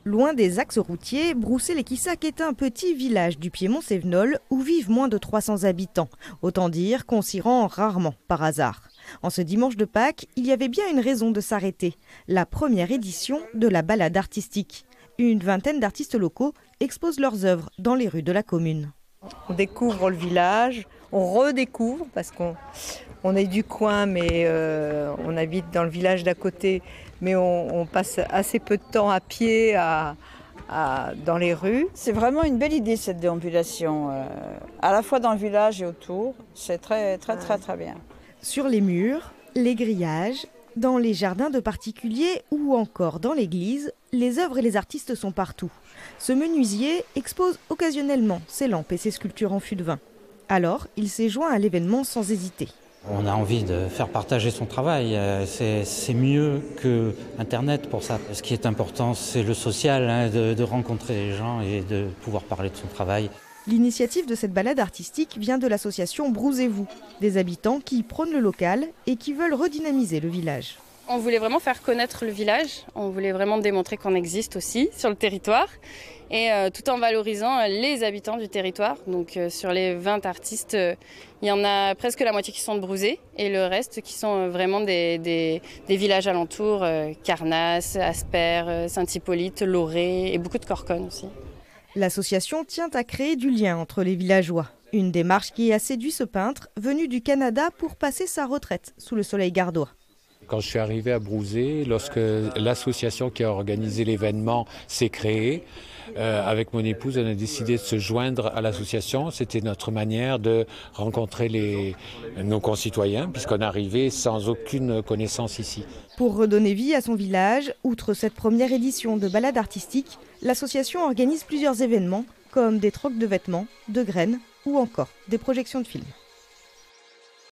Loin des axes routiers, Broussé-les-Quissac est un petit village du Piémont-Cévenol où vivent moins de 300 habitants. Autant dire qu'on s'y rend rarement par hasard. En ce dimanche de Pâques, il y avait bien une raison de s'arrêter. La première édition de la balade artistique. Une vingtaine d'artistes locaux exposent leurs œuvres dans les rues de la commune. On découvre le village, on redécouvre parce qu'on est du coin mais on habite dans le village d'à côté. Mais on passe assez peu de temps à pied dans les rues. C'est vraiment une belle idée cette déambulation, à la fois dans le village et autour. C'est très bien. Sur les murs, les grillages, dans les jardins de particuliers ou encore dans l'église, les œuvres et les artistes sont partout. Ce menuisier expose occasionnellement ses lampes et ses sculptures en fût de vin. Alors, il s'est joint à l'événement sans hésiter. On a envie de faire partager son travail, c'est mieux que Internet pour ça. Ce qui est important, c'est le social, de rencontrer les gens et de pouvoir parler de son travail. L'initiative de cette balade artistique vient de l'association Brousez-vous, des habitants qui prônent le local et qui veulent redynamiser le village. On voulait vraiment faire connaître le village, on voulait vraiment démontrer qu'on existe aussi sur le territoire et tout en valorisant les habitants du territoire. Donc sur les 20 artistes, il y en a presque la moitié qui sont de Brousé et le reste qui sont vraiment des villages alentours, Carnasse, Asper, Saint-Hippolyte, Loré et beaucoup de Corconne aussi. L'association tient à créer du lien entre les villageois. Une démarche qui a séduit ce peintre venu du Canada pour passer sa retraite sous le soleil gardois. Quand je suis arrivé à Brousé, lorsque l'association qui a organisé l'événement s'est créée, avec mon épouse, on a décidé de se joindre à l'association. C'était notre manière de rencontrer nos concitoyens, puisqu'on arrivait sans aucune connaissance ici. Pour redonner vie à son village, outre cette première édition de balade artistique, l'association organise plusieurs événements, comme des trocs de vêtements, de graines ou encore des projections de films.